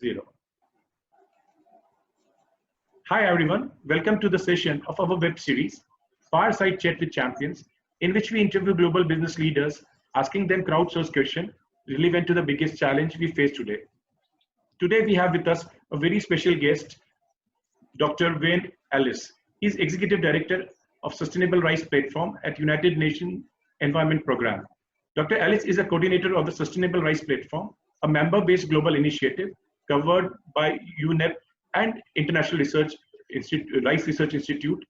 0. Hi everyone, welcome to the session of our web series, Fireside Chat with Champions, in which we interview global business leaders, asking them crowdsourced questions relevant to the biggest challenge we face today. Today we have with us a very special guest, Dr. Wyn Ellis. He is Executive Director of Sustainable Rice Platform at United Nations Environment Programme. Dr. Ellis is a coordinator of the Sustainable Rice Platform, a member-based global initiative covered by UNEP and International Rice Research Institute.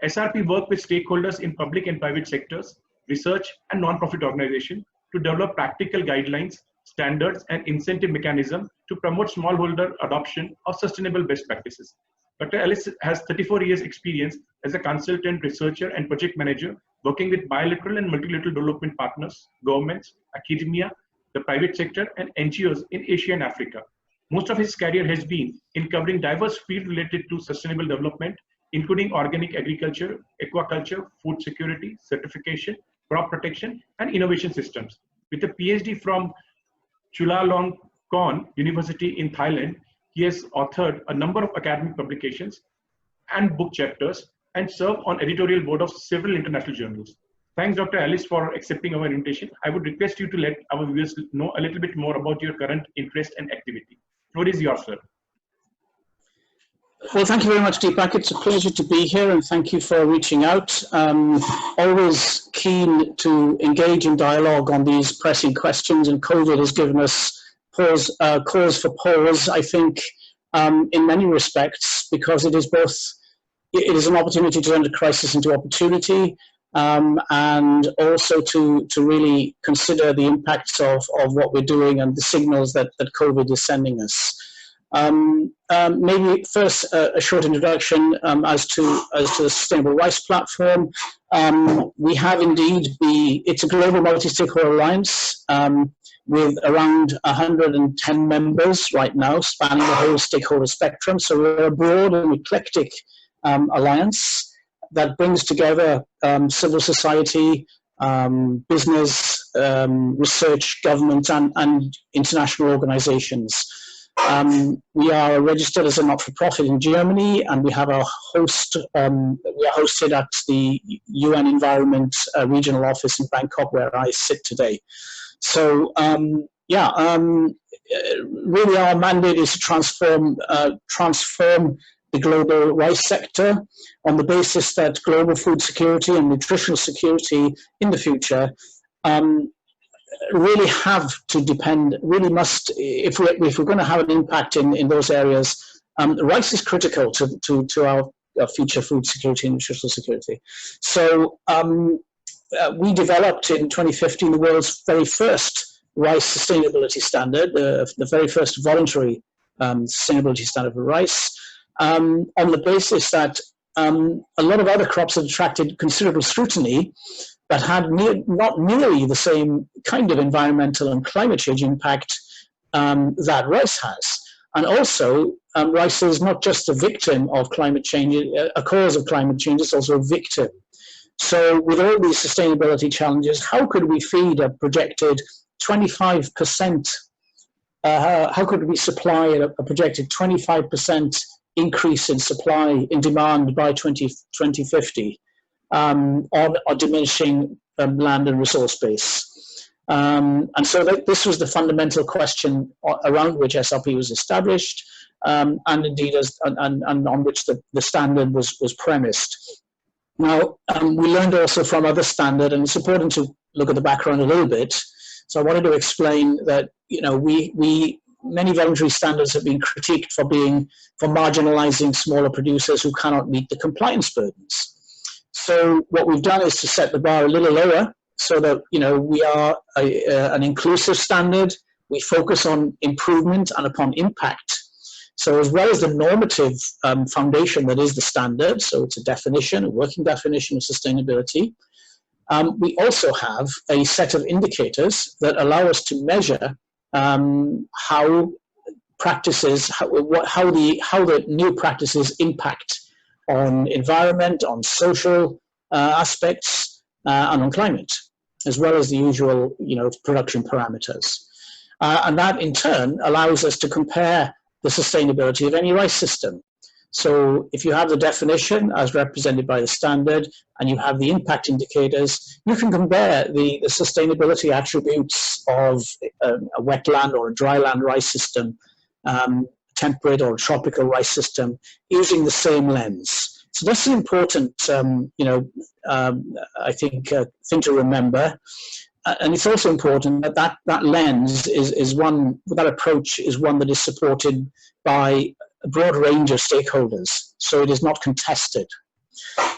SRP work with stakeholders in public and private sectors, research and non-profit organizations to develop practical guidelines, standards, and incentive mechanisms to promote smallholder adoption of sustainable best practices. Dr. Ellis has 34 years experience as a consultant, researcher, and project manager working with bilateral and multilateral development partners, governments, academia, the private sector, and NGOs in Asia and Africa. Most of his career has been in covering diverse fields related to sustainable development, including organic agriculture, aquaculture, food security, certification, crop protection, and innovation systems. With a PhD from Chulalongkorn University in Thailand, he has authored a number of academic publications and book chapters and served on editorial board of several international journals. Thanks, Dr. Ellis, for accepting our invitation. I would request you to let our viewers know a little bit more about your current interest and activity. The floor is yours, sir. Well, thank you very much, Deepak. It's a pleasure to be here, and thank you for reaching out. Always keen to engage in dialogue on these pressing questions, and COVID has given us cause for pause, I think, in many respects, because it is an opportunity to turn a crisis into opportunity, and also to really consider the impacts of what we're doing and the signals that COVID is sending us. Maybe first a short introduction as to the Sustainable Rice Platform. We have indeed it's a global multi-stakeholder alliance with around 110 members right now, spanning the whole stakeholder spectrum. So we're a broad and eclectic alliance that brings together civil society, business, research, government, and international organizations. We are registered as a not-for-profit in Germany, and we have our host. We are hosted at the UN Environment Regional Office in Bangkok, where I sit today. So, really, our mandate is to transform the global rice sector on the basis that global food security and nutritional security in the future really must, if we're going to have an impact in those areas, rice is critical to our future food security and nutritional security. So we developed in 2015 the world's very first rice sustainability standard, the very first voluntary sustainability standard for rice, on the basis that a lot of other crops had attracted considerable scrutiny, but had not nearly the same kind of environmental and climate change impact that rice has. And also, rice is not just a victim of climate change, a cause of climate change, it's also a victim. So with all these sustainability challenges, how could we feed a projected 25%, how could we supply a projected 25% increase in supply, in demand by 2050 on a diminishing land and resource base? And so this was the fundamental question around which SRP was established, and indeed and on which the standard was premised. Now, we learned also from other standards, and it's important to look at the background a little bit. So I wanted to explain that, many voluntary standards have been critiqued for marginalizing smaller producers who cannot meet the compliance burdens. So what we've done is to set the bar a little lower so that, we are an inclusive standard. We focus on improvement and upon impact. So as well as the normative foundation that is the standard, so it's a working definition of sustainability, we also have a set of indicators that allow us to measure how the new practices impact on environment, on social aspects, and on climate, as well as the usual, production parameters. And that in turn allows us to compare the sustainability of any rice system. So if you have the definition as represented by the standard and you have the impact indicators, you can compare the sustainability attributes of a wetland or a dryland rice system, temperate or tropical rice system, using the same lens. So that's an important, I think, thing to remember. And it's also important that lens is one, that approach is one that is supported by a broad range of stakeholders. So it is not contested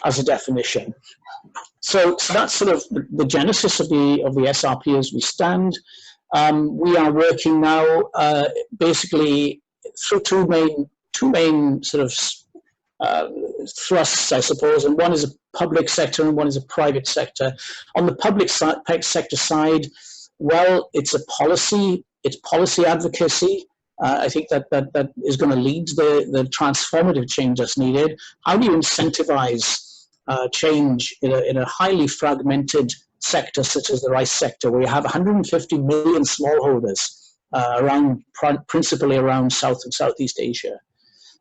as a definition. So that's sort of the genesis of the SRP as we stand. We are working now basically through two main sort of thrusts, I suppose, and one is a public sector and one is a private sector. On the public sector side, well, it's policy advocacy. I think that is going to lead the transformative change that's needed. How do you incentivize change in a highly fragmented sector such as the rice sector, where you have 150 million smallholders principally around South and Southeast Asia?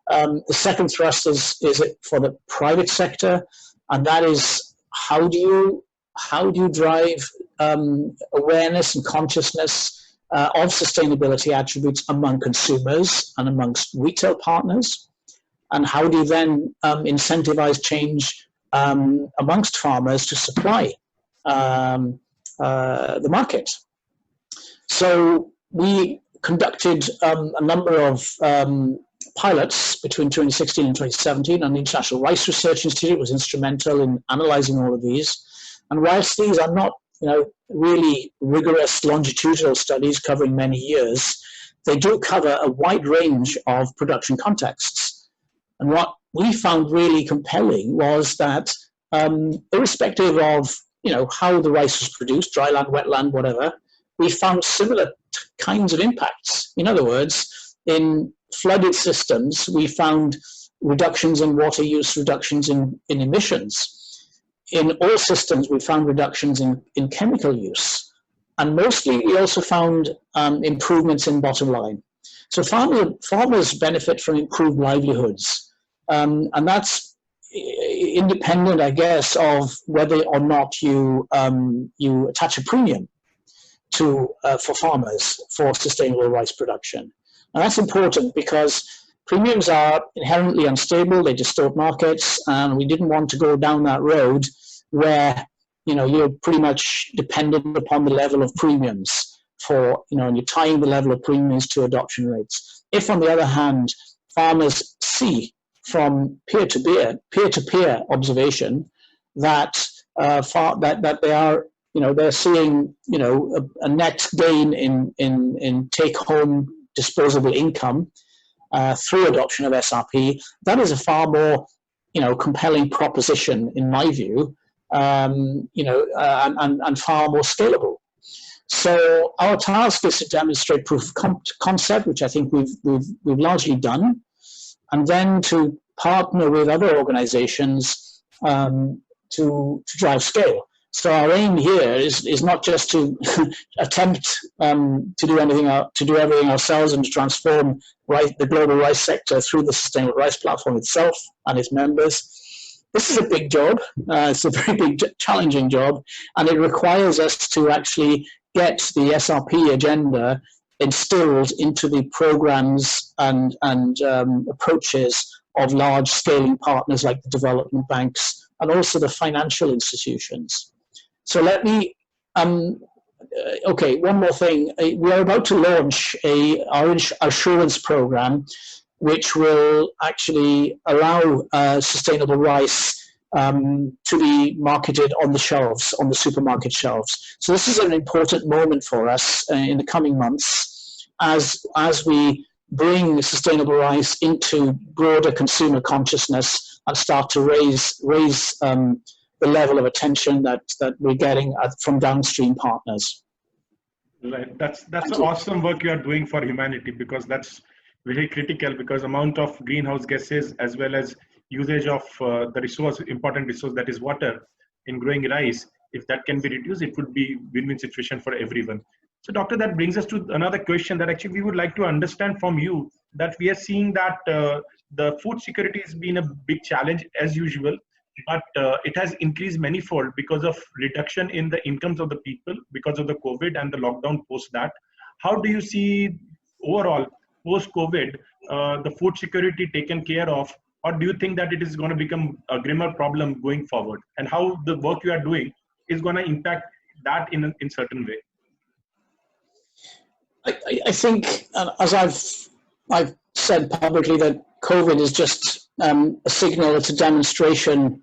The second thrust is for the private sector, and that is how do you drive awareness and consciousness of sustainability attributes among consumers and amongst retail partners, and how do you then incentivize change amongst farmers to supply the market? So we conducted a number of pilots between 2016 and 2017, and the International Rice Research Institute was instrumental in analyzing all of these. And whilst these are not, really rigorous longitudinal studies covering many years, they do cover a wide range of production contexts. And what we found really compelling was that irrespective of, how the rice was produced, dryland, wetland, whatever, we found similar kinds of impacts. In other words, in flooded systems, we found reductions in water use, reductions in emissions. In all systems, we found reductions in chemical use. And mostly, we also found improvements in bottom line. So farmers benefit from improved livelihoods. And that's independent, I guess, of whether or not you attach a premium for farmers for sustainable rice production. And that's important because premiums are inherently unstable, they distort markets, and we didn't want to go down that road where, you're pretty much dependent upon the level of premiums and you're tying the level of premiums to adoption rates. If, on the other hand, farmers see from peer-to-peer observation that they are, they're seeing, a net gain in take-home disposable income through adoption of SRP, that is a far more, compelling proposition in my view, and far more scalable. So our task is to demonstrate proof of concept, which I think we've largely done, and then to partner with other organizations to drive scale. So our aim here is not just to attempt to do everything ourselves and to transform the global rice sector through the Sustainable Rice Platform itself and its members. This is a big job. It's a very big, challenging job, and it requires us to actually get the SRP agenda instilled into the programs and approaches of large scaling partners like the development banks and also the financial institutions. So let me, one more thing. We are about to launch our assurance program, which will actually allow sustainable rice to be marketed on the shelves, on the supermarket shelves. So this is an important moment for us in the coming months as we bring sustainable rice into broader consumer consciousness and start to raise the level of attention that we're getting from downstream partners. Right. That's awesome work you are doing for humanity, because that's very critical, because amount of greenhouse gases as well as usage of the important resource that is water in growing rice, if that can be reduced, it would be win-win situation for everyone. So doctor, that brings us to another question that actually we would like to understand from you, that we are seeing that the food security has been a big challenge as usual, but it has increased manifold because of reduction in the incomes of the people because of the COVID and the lockdown post that. How do you see overall post COVID the food security taken care of, or do you think that it is going to become a grimmer problem going forward, and how the work you are doing is going to impact that in certain way? I think, as I've said publicly, that COVID is just a signal. It's a demonstration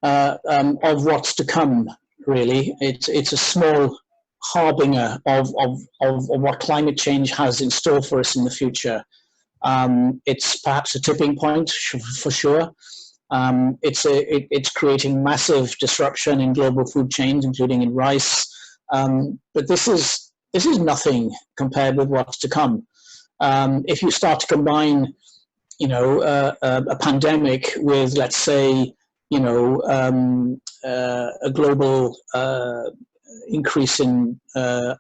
of what's to come. Really, it's a small harbinger of what climate change has in store for us in the future. It's perhaps a tipping point for sure. It's creating massive disruption in global food chains, including in rice. But this is nothing compared with what's to come. If you start to combine, a pandemic with, let's say, a global increase in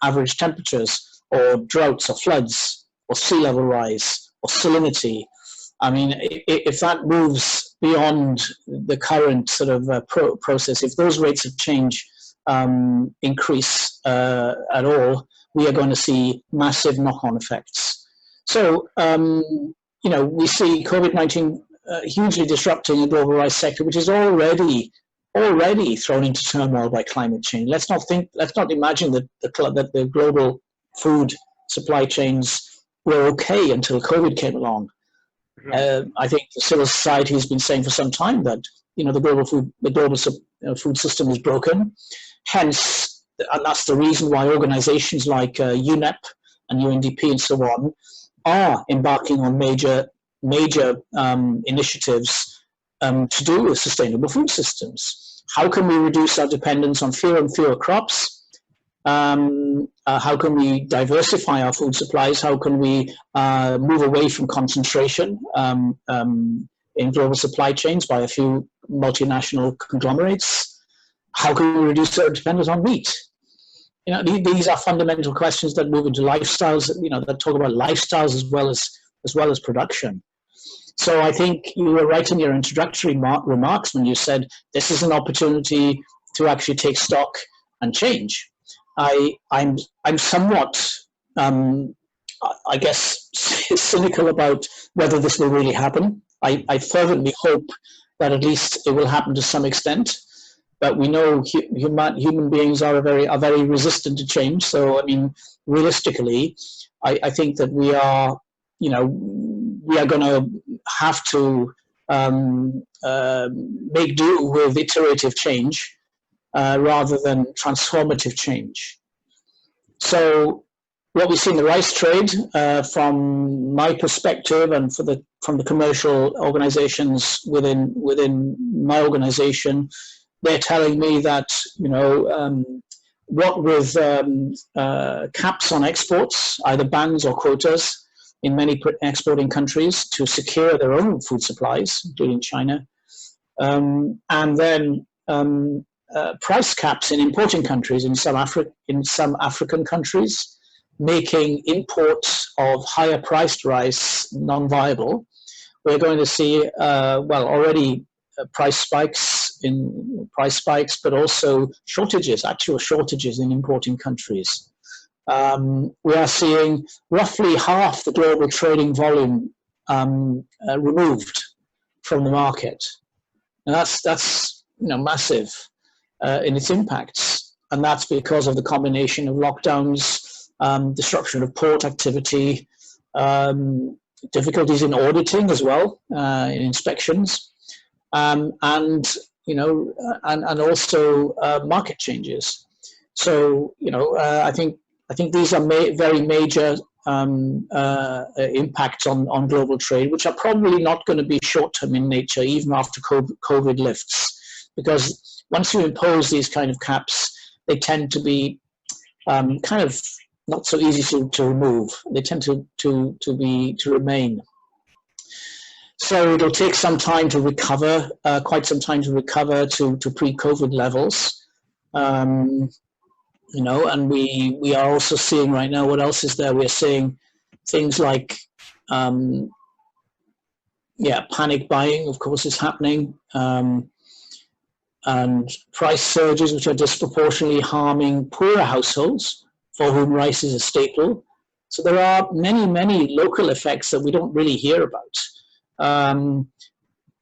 average temperatures, or droughts, or floods, or sea level rise, or salinity. I mean, if that moves beyond the current sort of process, if those rates of change increase at all, we are going to see massive knock-on effects. So, we see COVID-19 hugely disrupting the global rice sector, which is already thrown into turmoil by climate change. Let's not imagine that the global food supply chains were okay until COVID came along. I think the civil society has been saying for some time that the global food system is broken. Hence, and that's the reason why organizations like UNEP and UNDP and so on are embarking on major initiatives to do with sustainable food systems. How can we reduce our dependence on fewer and fewer crops? How can we diversify our food supplies? How can we move away from concentration in global supply chains by a few multinational conglomerates? How can we reduce our dependence on meat? These are fundamental questions that move into lifestyles, that talk about lifestyles as well as production. So I think you were right in your introductory remarks when you said this is an opportunity to actually take stock and change. I'm somewhat, I guess, cynical about whether this will really happen. I fervently hope that at least it will happen to some extent. But we know human beings are very resistant to change. So I mean, realistically, I think that we are going to have to make do with iterative change rather than transformative change. So what we see in the rice trade, from my perspective, and from the commercial organizations within my organization, they're telling me that what with caps on exports, either bans or quotas, in many exporting countries to secure their own food supplies, including China, and then price caps in importing countries, in some African countries, making imports of higher priced rice non-viable. We're going to see, already price spikes, but also actual shortages in importing countries. We are seeing roughly half the global trading volume removed from the market, and that's massive in its impacts, and that's because of the combination of lockdowns, disruption of port activity, difficulties in auditing as well, in inspections, and also market changes. So I think these are very major impacts on global trade, which are probably not going to be short-term in nature, even after COVID lifts, because once you impose these kind of caps, they tend to be kind of not so easy to remove. They tend to remain. So it'll take some time to recover, quite some time to recover to pre-COVID levels. And we are also seeing right now, what else is there? We're seeing things like, panic buying, of course, is happening, and price surges, which are disproportionately harming poorer households for whom rice is a staple. So there are many, many local effects that we don't really hear about.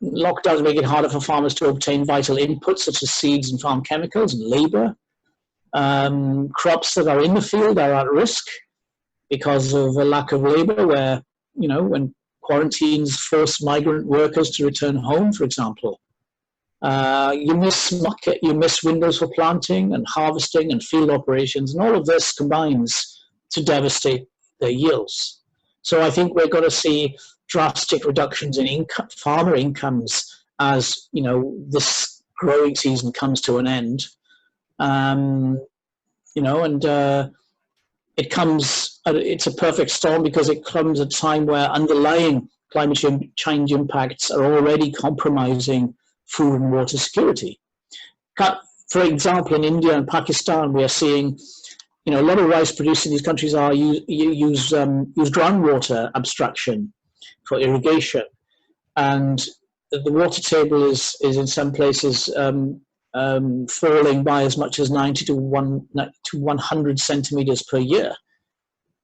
Lockdowns make it harder for farmers to obtain vital inputs such as seeds and farm chemicals and labor. Crops that are in the field are at risk because of a lack of labor, where, when quarantines force migrant workers to return home, for example, you miss windows for planting and harvesting and field operations, and all of this combines to devastate their yields. So I think we're going to see drastic reductions in farmer incomes as this growing season comes to an end. It's a perfect storm because it comes at a time where underlying climate change impacts are already compromising food and water security. For example, in India and Pakistan, we are seeing, a lot of rice produced in these countries use groundwater abstraction for irrigation, and the water table is in some places falling by as much as 90 to 100 centimeters per year.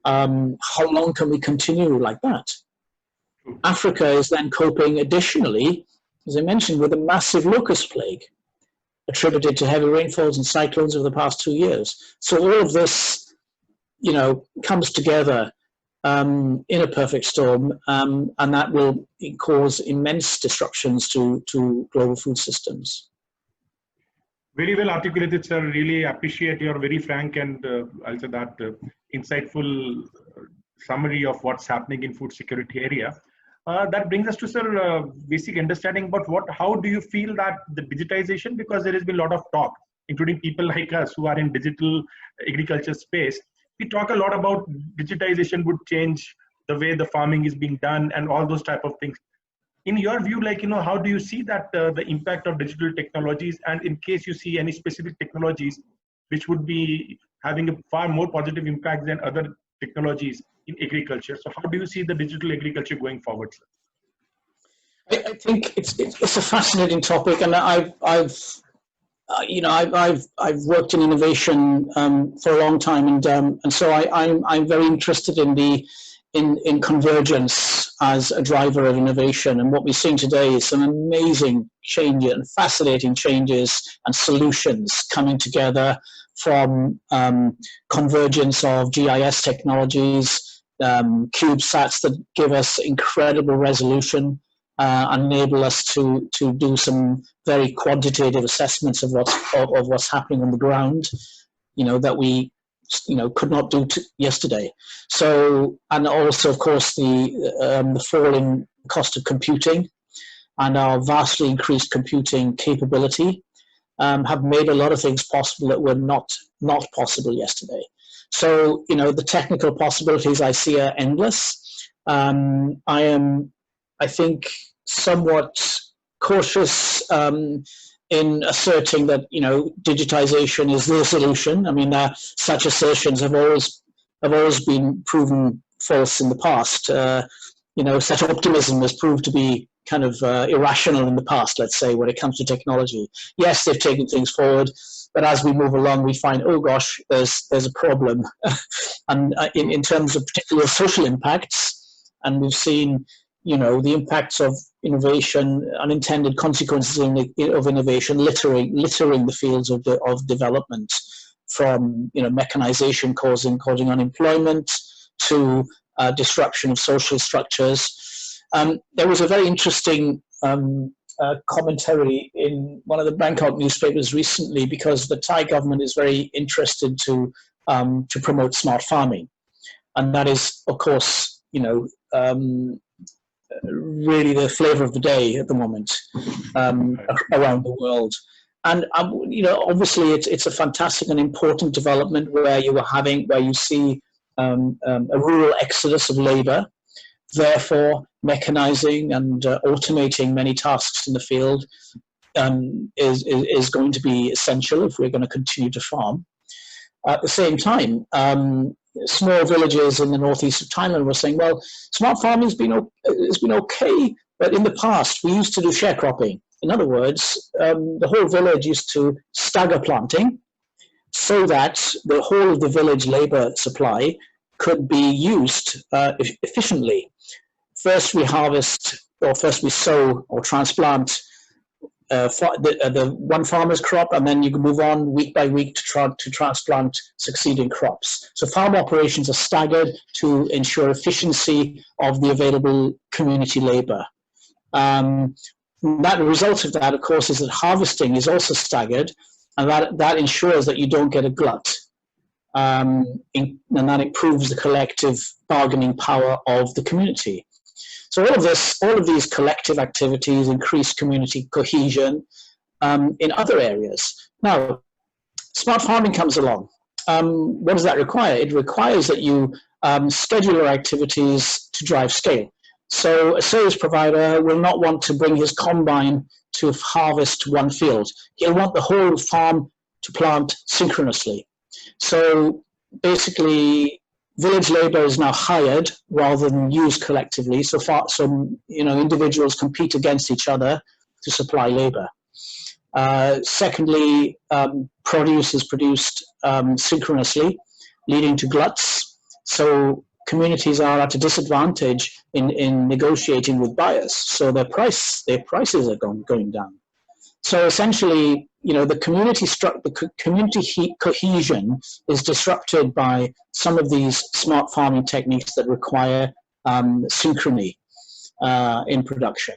How long can we continue like that? Africa is then coping additionally, as I mentioned, with a massive locust plague attributed to heavy rainfalls and cyclones over the past 2 years. So all of this, comes together in a perfect storm, and that will cause immense disruptions to global food systems. Very well articulated, sir. Really appreciate your very frank and also that insightful summary of what's happening in food security area. That brings us to, sir, basic understanding about how do you feel that the digitization, because there has been a lot of talk, including people like us who are in digital agriculture space. We talk a lot about digitization would change the way the farming is being done and all those type of things. In your view, how do you see that the impact of digital technologies, and in case you see any specific technologies which would be having a far more positive impact than other technologies in agriculture? So how do you see the digital agriculture going forward, sir? I think it's a fascinating topic, and I've worked in innovation for a long time, and so I'm very interested in convergence as a driver of innovation. And what we're seeing today is some amazing changes and fascinating changes and solutions coming together from convergence of GIS technologies, CubeSats that give us incredible resolution and enable us to do some very quantitative assessments of what's happening on the ground, that we could not do yesterday. So, and also, of course, the fall in cost of computing and our vastly increased computing capability have made a lot of things possible that were not possible yesterday. So, the technical possibilities I see are endless. I think, somewhat cautious in asserting that digitization is the solution. I mean, such assertions have always been proven false in the past. Such optimism has proved to be kind of irrational in the past, let's say, when it comes to technology. Yes, they've taken things forward, but as we move along, we find, oh gosh, there's a problem. And in terms of particular social impacts, and we've seen, the impacts of innovation, unintended consequences of innovation, littering the fields of development, from mechanization causing unemployment to disruption of social structures. There was a very interesting commentary in one of the Bangkok newspapers recently, because the Thai government is very interested to promote smart farming, and that is, of course, really the flavor of the day at the moment around the world. And obviously it's a fantastic and important development where you see a rural exodus of labor. Therefore, mechanizing and automating many tasks in the field is going to be essential if we're going to continue to farm. At the same time, small villages in the northeast of Thailand were saying, well, smart farming has been okay, but in the past we used to do sharecropping. In other words, the whole village used to stagger planting so that the whole of the village labor supply could be used efficiently. First we harvest, or first we sow or transplant the one farmer's crop, and then you can move on week by week to transplant succeeding crops. So farm operations are staggered to ensure efficiency of the available community labor. That result of that, of course, is that harvesting is also staggered, and that ensures that you don't get a glut. And that improves the collective bargaining power of the community. So all of these collective activities increase community cohesion in other areas. Now, smart farming comes along. What does that require? It requires that you schedule your activities to drive scale. So a service provider will not want to bring his combine to harvest one field. He'll want the whole farm to plant synchronously. So basically, village labor is now hired rather than used collectively. So individuals compete against each other to supply labor. Secondly, produce is produced synchronously, leading to gluts. So communities are at a disadvantage in negotiating with buyers. So their prices are going down. So essentially, the community cohesion is disrupted by some of these smart farming techniques that require synchrony in production.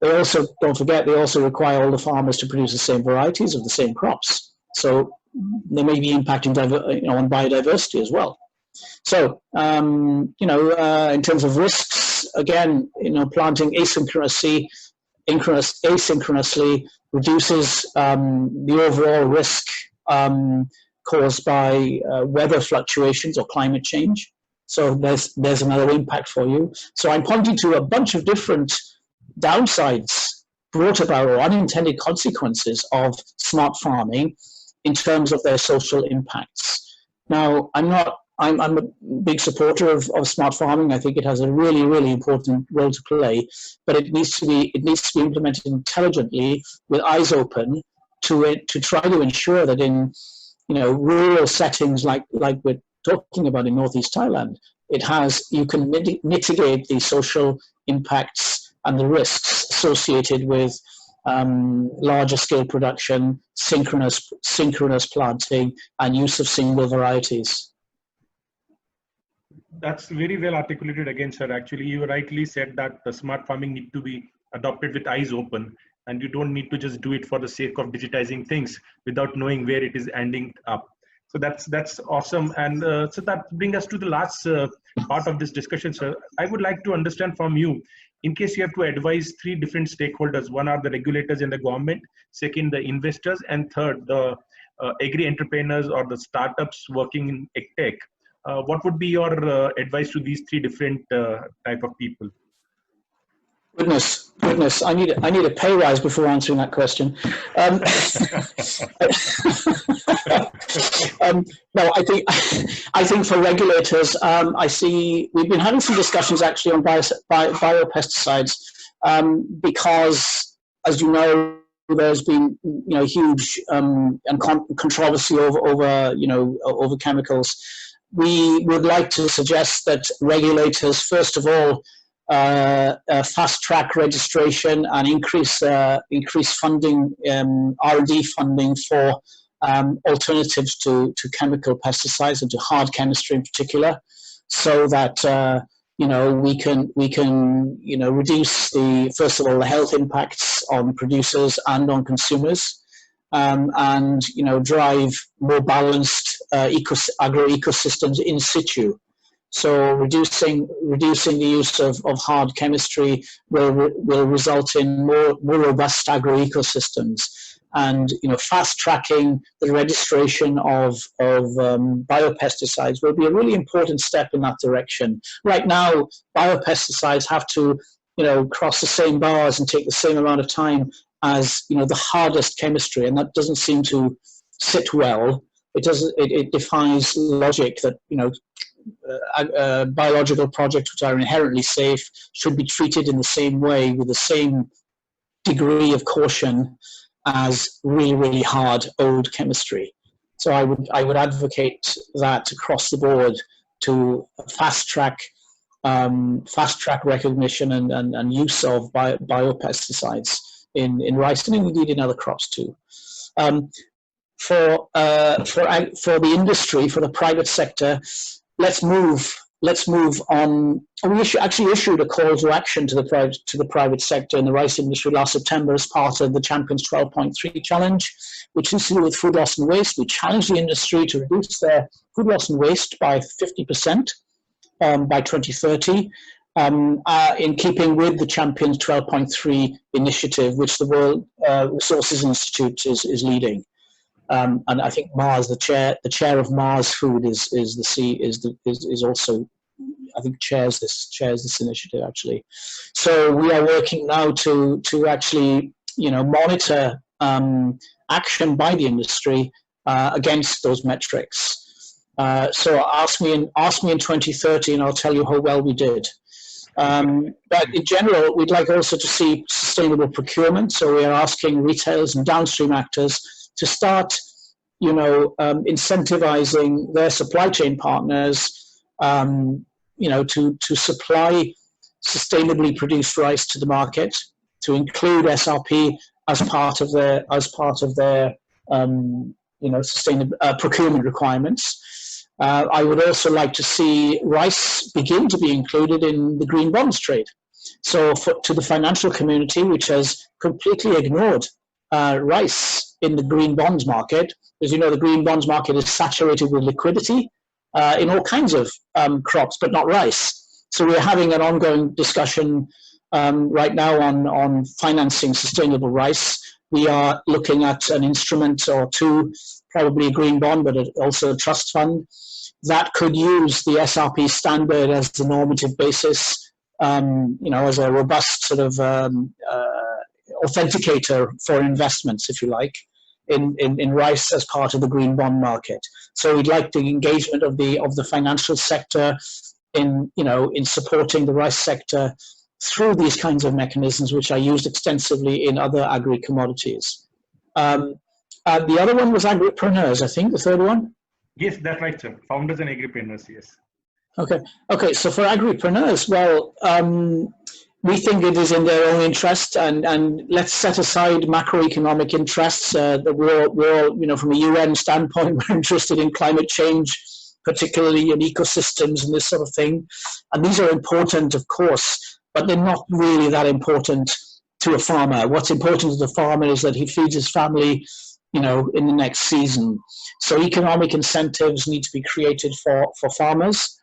They also, don't forget, they also require all the farmers to produce the same varieties of the same crops. So they may be impacting on biodiversity as well. So, in terms of risks, again, planting asynchronously reduces the overall risk caused by weather fluctuations or climate change. So there's another impact for you. So I'm pointing to a bunch of different downsides brought about or unintended consequences of smart farming in terms of their social impacts. Now, I'm a big supporter of smart farming. I think it has a really, really important role to play, but it needs to be implemented intelligently with eyes open to try to ensure that in rural settings like we're talking about in northeast Thailand, you can mitigate the social impacts and the risks associated with larger scale production, synchronous planting, and use of single varieties. That's very well articulated again, sir. Actually, you rightly said that the smart farming need to be adopted with eyes open, and you don't need to just do it for the sake of digitizing things without knowing where it is ending up. So that's awesome. And so that brings us to the last part of this discussion, sir. I would like to understand from you, in case you have to advise three different stakeholders: one are the regulators and the government, second the investors, and third the agri-entrepreneurs or the startups working in tech. What would be your advice to these three different type of people? Goodness! I need a pay rise before answering that question. No, I think for regulators, I see we've been having some discussions actually on biopesticides because, as you know, there's been huge controversy over chemicals. We would like to suggest that regulators, first of all, fast-track registration and increase funding, R&D funding for alternatives to chemical pesticides and to hard chemistry in particular, so that we can reduce first of all the health impacts on producers and on consumers. And drive more balanced agro ecosystems in situ. So reducing the use of hard chemistry will result in more robust agro ecosystems, and fast tracking the registration of biopesticides will be a really important step in that direction. Right now, biopesticides have to cross the same bars and take the same amount of time as the hardest chemistry, and that doesn't seem to sit well it defies logic that, you know, biological projects which are inherently safe should be treated in the same way with the same degree of caution as really, really hard old chemistry. So I would advocate that across the board to fast track recognition and use of biopesticides in rice and indeed in other crops too. For the industry, for the private sector, let's move on. We actually issued a call to action to the private sector in the rice industry last September as part of the Champions 12.3 challenge, which is to do with food loss and waste. We challenged the industry to reduce their food loss and waste by 50% by 2030, in keeping with the Champions 12.3 initiative, which the World Resources Institute is leading. And I think Mars, the chair of Mars Food is also, I think, chairs this initiative actually. So we are working now to actually, you know, monitor action by the industry against those metrics. So ask me in 2030, and I'll tell you how well we did. But in general, we'd like also to see sustainable procurement. So we are asking retailers and downstream actors to start, you know, incentivizing their supply chain partners, you know, to supply sustainably produced rice to the market, to include SRP as part of their you know, sustainable procurement requirements. I would also like to see rice begin to be included in the green bonds trade. So to the financial community, which has completely ignored rice in the green bonds market, as you know, the green bonds market is saturated with liquidity in all kinds of crops, but not rice. So we're having an ongoing discussion right now on financing sustainable rice. We are looking at an instrument or two, probably a green bond, but also a trust fund that could use the SRP standard as the normative basis, you know, as a robust sort of authenticator for investments, if you like, in rice as part of the green bond market. So we'd like the engagement of the financial sector in, you know, in supporting the rice sector through these kinds of mechanisms, which are used extensively in other agri-commodities. The other one was agripreneurs, I think, the third one? Yes, that's right, sir. Founders and agripreneurs, yes. Okay. So for agripreneurs, well, we think it is in their own interest, and let's set aside macroeconomic interests. That we're all, you know, from a UN standpoint, we're interested in climate change, particularly in ecosystems and this sort of thing. And these are important, of course, but they're not really that important to a farmer. What's important to the farmer is that he feeds his family, you know, in the next season. So economic incentives need to be created for farmers.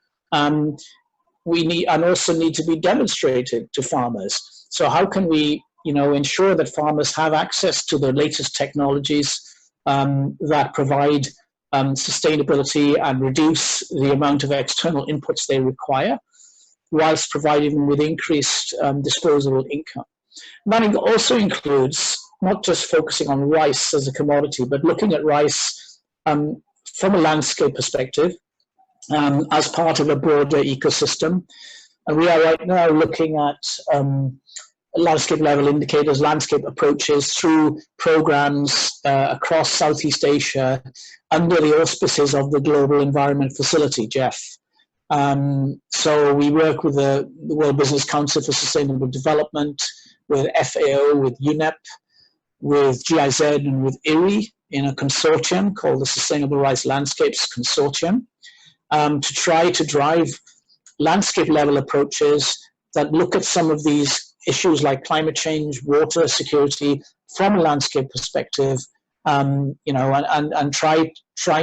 We need, and also need to be demonstrated to farmers. So how can we, you know, ensure that farmers have access to the latest technologies that provide sustainability and reduce the amount of external inputs they require, whilst providing them with increased disposable income. That also includes not just focusing on rice as a commodity, but looking at rice from a landscape perspective as part of a broader ecosystem. And we are right now looking at landscape level indicators, landscape approaches through programs across Southeast Asia under the auspices of the Global Environment Facility, GEF. So we work with the World Business Council for Sustainable Development, with FAO, with UNEP, with GIZ, and with IRRI in a consortium called the Sustainable Rice Landscapes Consortium, to try to drive landscape level approaches that look at some of these issues like climate change, water security from a landscape perspective, you know, and try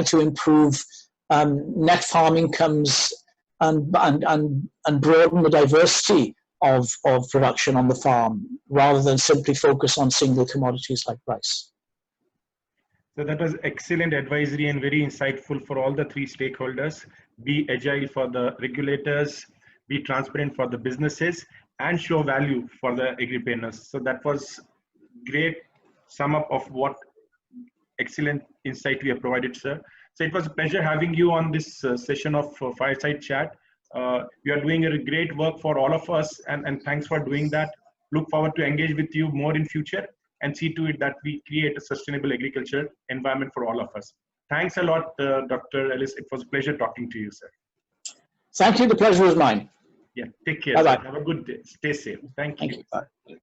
to improve net farm incomes and broaden the diversity of production on the farm, rather than simply focus on single commodities like rice. So that was excellent advisory and very insightful for all the three stakeholders. Be agile for the regulators, be transparent for the businesses, and show value for the agripreneurs. So that was great sum up of what excellent insight we have provided, sir. So it was a pleasure having you on this session of Fireside Chat. You are doing a great work for all of us, and thanks for doing that. Look forward to engage with you more in future and see to it that we create a sustainable agriculture environment for all of us. Thanks a lot, Dr. Ellis. It was a pleasure talking to you, sir. Thank you. The pleasure was mine. Yeah, take care. Bye-bye. Have a good day. Stay safe. Thank you. Thank you. Bye.